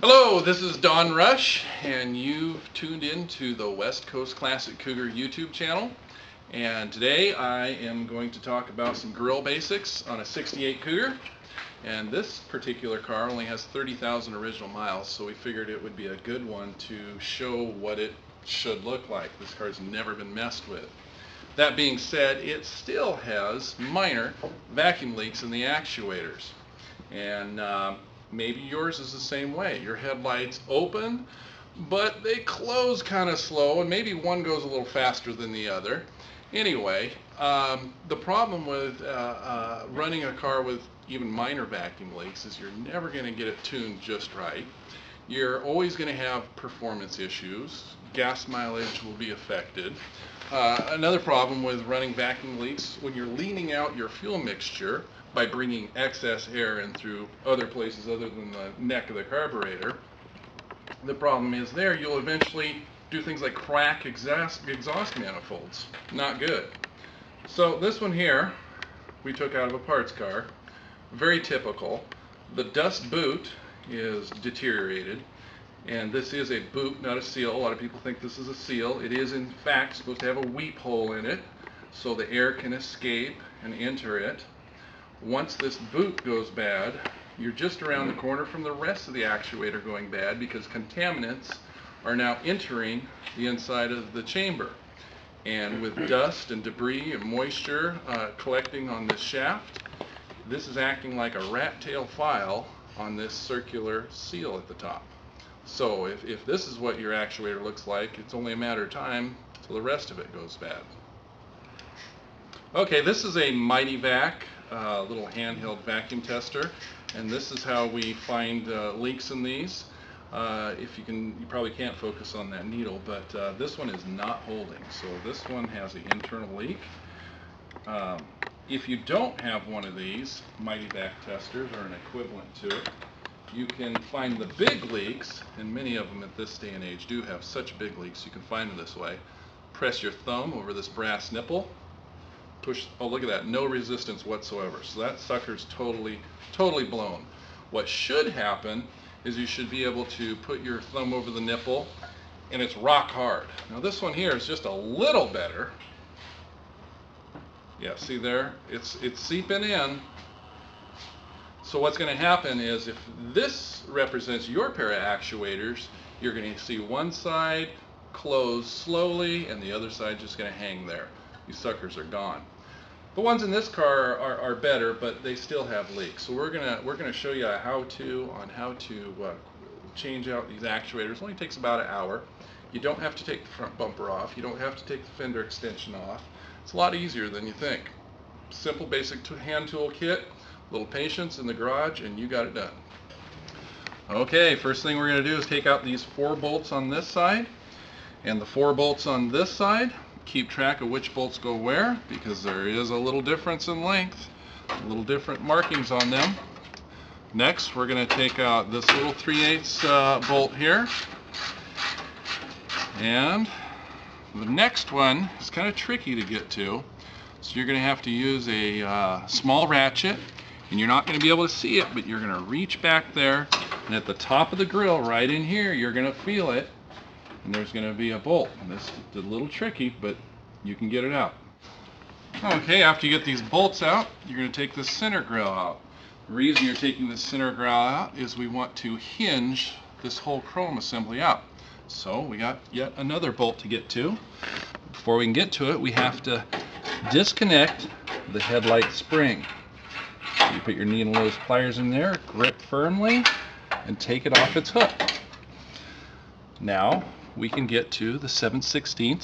Hello, this is Don Rush, and you've tuned in to the West Coast Classic Cougar YouTube channel. And today I am going to talk about some grill basics on a 68 Cougar. And this particular car only has 30,000 original miles, so we figured it would be a good one to show what it should look like. This car's never been messed with. That being said, it still has minor vacuum leaks in the actuators. And maybe yours is the same way. Your headlights open, but they close kind of slow, and maybe one goes a little faster than the other. Anyway, the problem with running a car with even minor vacuum leaks is you're never going to get it tuned just right. You're always going to have performance issues. Gas mileage will be affected. Another problem with running vacuum leaks, when you're leaning out your fuel mixture by bringing excess air in through other places other than the neck of the carburetor, the problem is there you'll eventually do things like crack exhaust manifolds. Not good. So this one here we took out of a parts car. Very typical. The dust boot is deteriorated, and this is a boot, not a seal. A lot of people think this is a seal. It is in fact supposed to have a weep hole in it so the air can escape and enter it. Once this boot goes bad, you're just around the corner from the rest of the actuator going bad, because contaminants are now entering the inside of the chamber. And with dust and debris and moisture collecting on this shaft, this is acting like a rat tail file on this circular seal at the top. So if this is what your actuator looks like, it's only a matter of time till the rest of it goes bad. Okay, this is a Mighty Vac, little handheld vacuum tester, and this is how we find leaks in these. You probably can't focus on that needle, but this one is not holding. So this one has an internal leak. If you don't have one of these Mighty Vac testers or an equivalent to it, you can find the big leaks, and many of them at this day and age do have such big leaks. You can find them this way. Press your thumb over this brass nipple. Push, oh look at that, no resistance whatsoever. So that sucker's totally blown. What should happen is you should be able to put your thumb over the nipple and it's rock hard. Now this one here is just a little better. Yeah, see there? It's seeping in. So what's going to happen is, if this represents your pair of actuators, you're going to see one side close slowly and the other side just going to hang there. These suckers are gone. The ones in this car are better, but they still have leaks. So we're gonna show you how to change out these actuators. It only takes about an hour. You don't have to take the front bumper off. You don't have to take the fender extension off. It's a lot easier than you think. Simple, basic hand tool kit. Little patience in the garage, and you got it done. Okay, first thing we're gonna do is take out these 4 bolts on this side and the 4 bolts on this side. Keep track of which bolts go where, because there is a little difference in length, a little different markings on them. Next, we're going to take out this little 3/8 bolt here, and the next one is kind of tricky to get to, so you're going to have to use a small ratchet, and you're not going to be able to see it, but you're going to reach back there, and at the top of the grill right in here, you're going to feel it. And there's going to be a bolt. And this is a little tricky, but you can get it out. Okay, after you get these bolts out, you're going to take the center grill out. The reason you're taking the center grill out is we want to hinge this whole chrome assembly out. So we got yet another bolt to get to. Before we can get to it, we have to disconnect the headlight spring. You put your needle nose pliers in there, grip firmly, and take it off its hook. Now we can get to the 7/16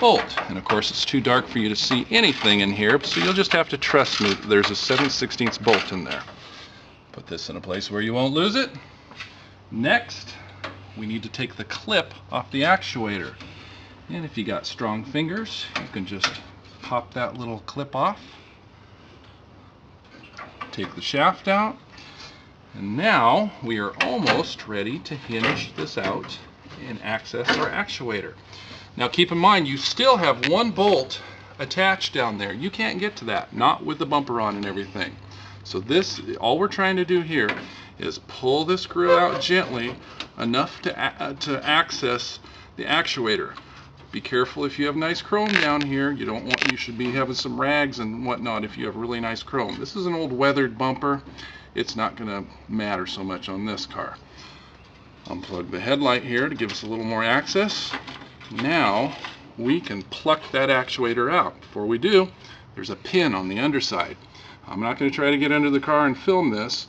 bolt, and of course it's too dark for you to see anything in here, so you'll just have to trust me that there's a 7/16 bolt in there. Put this in a place where you won't lose it. Next, we need to take the clip off the actuator, and if you got strong fingers, you can just pop that little clip off. Take the shaft out, and now we are almost ready to hinge this out and access our actuator. Now keep in mind, you still have 1 bolt attached down there. You can't get to that, not with the bumper on and everything. So this, all we're trying to do here is pull this grill out gently enough to access the actuator. Be careful if you have nice chrome down here. You should be having some rags and whatnot if you have really nice chrome. This is an old weathered bumper. It's not going to matter so much on this car. Unplug the headlight here to give us a little more access. Now we can pluck that actuator out. Before we do, there's a pin on the underside. I'm not going to try to get under the car and film this.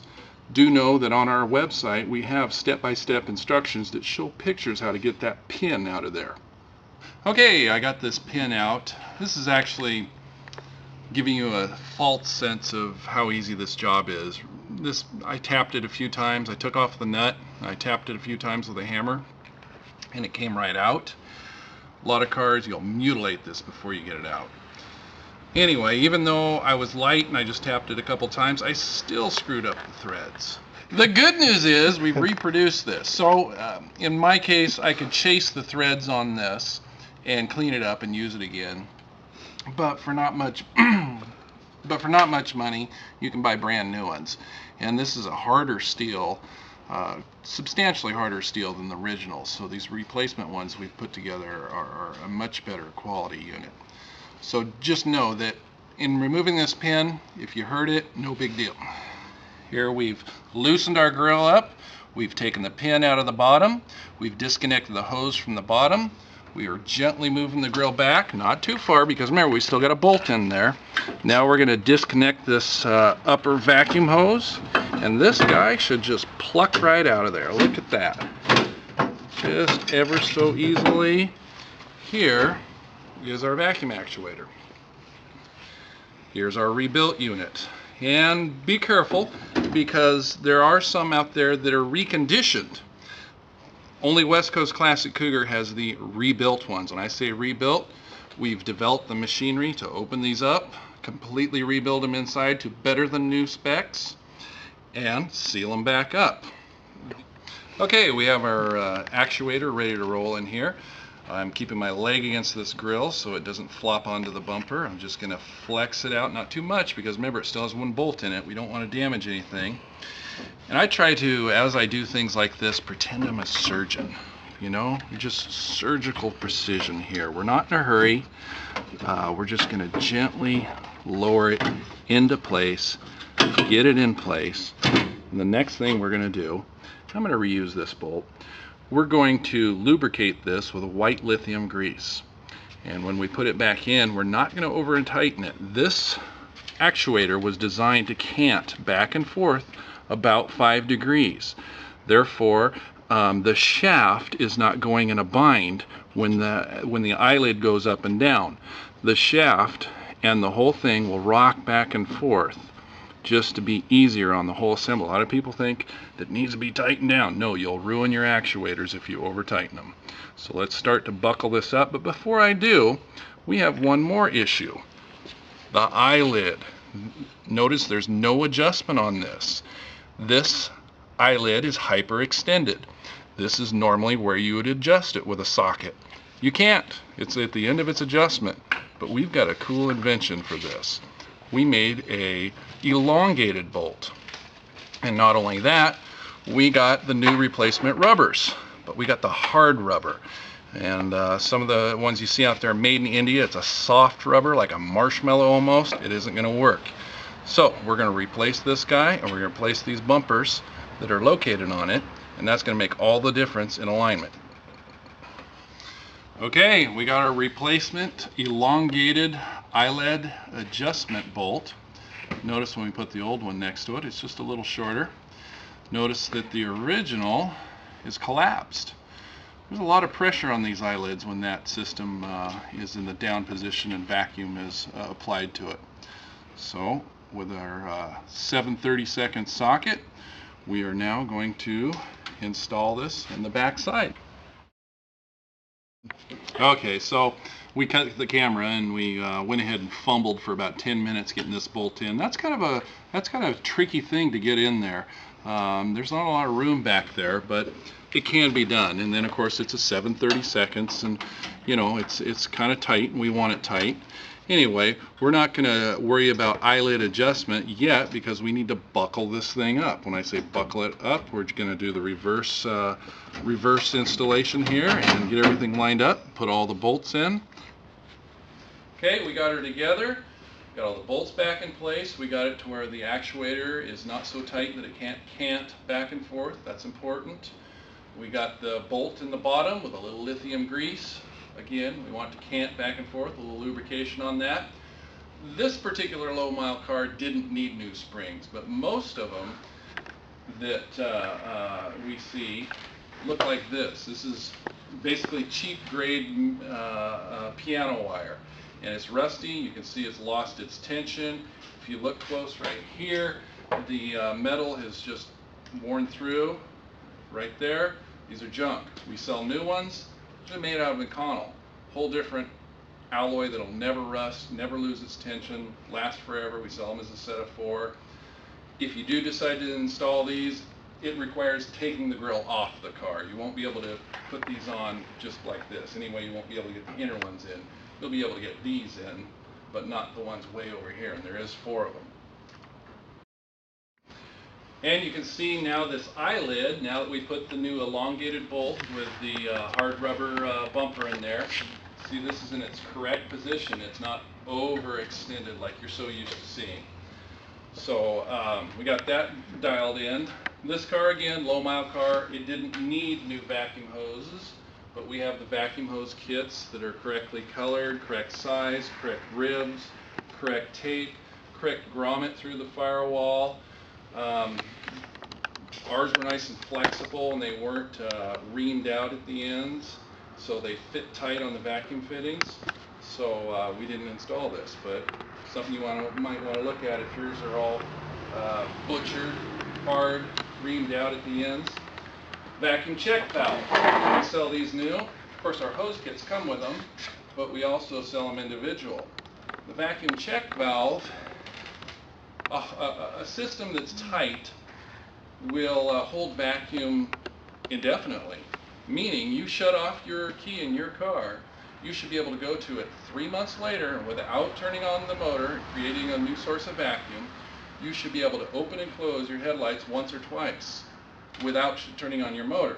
Do know that on our website we have step-by-step instructions that show pictures how to get that pin out of there. Okay, I got this pin out. This is actually giving you a false sense of how easy this job is. I tapped it a few times. I took off the nut. I tapped it a few times with a hammer, and it came right out. A lot of cars, you'll mutilate this before you get it out. Anyway, even though I was light and I just tapped it a couple times, I still screwed up the threads. The good news is we've reproduced this. So in my case, I could chase the threads on this and clean it up and use it again. But for not much money, you can buy brand new ones. And this is a harder steel, substantially harder steel than the originals. So these replacement ones we've put together are a much better quality unit. So just know that in removing this pin, if you hurt it, no big deal. Here we've loosened our grill up. We've taken the pin out of the bottom. We've disconnected the hose from the bottom. We are gently moving the grill back, not too far, because remember, we still got a bolt in there. Now we're going to disconnect this upper vacuum hose, and this guy should just pluck right out of there. Look at that. Just ever so easily. Here is our vacuum actuator. Here's our rebuilt unit. And be careful, because there are some out there that are reconditioned. Only West Coast Classic Cougar has the rebuilt ones. When I say rebuilt, we've developed the machinery to open these up, completely rebuild them inside to better than new specs, and seal them back up. Okay, we have our actuator ready to roll in here. I'm keeping my leg against this grill so it doesn't flop onto the bumper. I'm just going to flex it out, not too much, because remember, it still has one bolt in it. We don't want to damage anything. And I try to, as I do things like this, pretend I'm a surgeon. You know, just surgical precision here. We're not in a hurry. We're just going to gently lower it into place, get it in place. And the next thing we're going to do, I'm going to reuse this bolt. We're going to lubricate this with a white lithium grease. And when we put it back in, we're not going to over tighten it. This actuator was designed to cant back and forth about 5 degrees. Therefore, the shaft is not going in a bind when the eyelid goes up and down. The shaft and the whole thing will rock back and forth just to be easier on the whole assembly. A lot of people think that it needs to be tightened down. No, you'll ruin your actuators if you over tighten them. So let's start to buckle this up. But before I do, we have one more issue. The eyelid. Notice there's no adjustment on this. This eyelid is hyperextended. This is normally where you would adjust it with a socket. You can't. It's at the end of its adjustment. But we've got a cool invention for this. We made a elongated bolt. And not only that, we got the new replacement rubbers, but we got the hard rubber. And some of the ones you see out there made in India, it's a soft rubber, like a marshmallow almost. It isn't going to work. So we're going to replace this guy, and we're going to replace these bumpers that are located on it, and that's going to make all the difference in alignment. Okay, we got our replacement elongated eyelid adjustment bolt. Notice when we put the old one next to it, it's just a little shorter. Notice that the original is collapsed. There's a lot of pressure on these eyelids when that system is in the down position and vacuum is applied to it. So with our 7/32 socket, we are now going to install this in the back side. Okay, so we cut the camera and we went ahead and fumbled for about 10 minutes getting this bolt in. That's kind of a tricky thing to get in there. There's not a lot of room back there, but it can be done. And then of course it's a 7/32, and you know it's kind of tight, and we want it tight. Anyway, we're not going to worry about eyelid adjustment yet because we need to buckle this thing up. When I say buckle it up, we're going to do the reverse installation here and get everything lined up, put all the bolts in. Okay, we got her together, got all the bolts back in place. We got it to where the actuator is not so tight that it can't cant back and forth. That's important. We got the bolt in the bottom with a little lithium grease. Again, we want to cant back and forth, a little lubrication on that. This particular low mile car didn't need new springs, but most of them that we see look like this. This is basically cheap grade piano wire, and it's rusty. You can see it's lost its tension. If you look close right here, the metal has just worn through right there. These are junk. We sell new ones. They're made out of Inconel, whole different alloy that'll never rust, never lose its tension, last forever. We sell them as a set of 4. If you do decide to install these, it requires taking the grill off the car. You won't be able to put these on just like this. Anyway, you won't be able to get the inner ones in. You'll be able to get these in, but not the ones way over here, and there is 4 of them. And you can see now this eyelid, now that we put the new elongated bolt with the hard rubber bumper in there, see this is in its correct position. It's not overextended like you're so used to seeing. So we got that dialed in. This car, again, low mile car, it didn't need new vacuum hoses, but we have the vacuum hose kits that are correctly colored, correct size, correct ribs, correct tape, correct grommet through the firewall. Ours were nice and flexible, and they weren't reamed out at the ends, so they fit tight on the vacuum fittings. So we didn't install this, but something you might want to look at if yours are all butchered, hard, reamed out at the ends. Vacuum check valve. We sell these new. Of course, our hose kits come with them, but we also sell them individual. The vacuum check valve, a system that's tight will hold vacuum indefinitely, meaning you shut off your key in your car, you should be able to go to it 3 months later without turning on the motor, creating a new source of vacuum. You should be able to open and close your headlights once or twice without turning on your motor.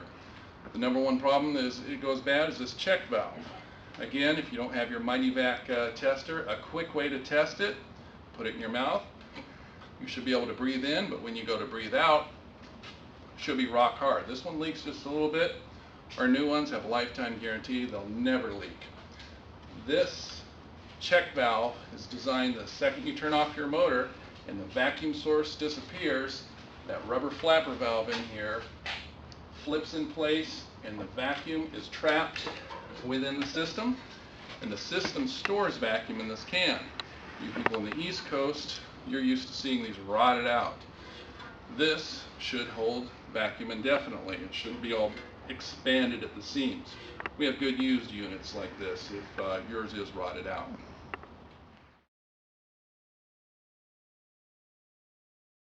The number one problem is it goes bad is this check valve. Again, if you don't have your MightyVac tester, a quick way to test it, put it in your mouth. You should be able to breathe in, but when you go to breathe out, it should be rock hard. This one leaks just a little bit. Our new ones have a lifetime guarantee. They'll never leak. This check valve is designed the second you turn off your motor and the vacuum source disappears, that rubber flapper valve in here flips in place and the vacuum is trapped within the system, and the system stores vacuum in this can. You people on the East Coast, you're used to seeing these rotted out. This should hold vacuum indefinitely. It shouldn't be all expanded at the seams. We have good used units like this if yours is rotted out.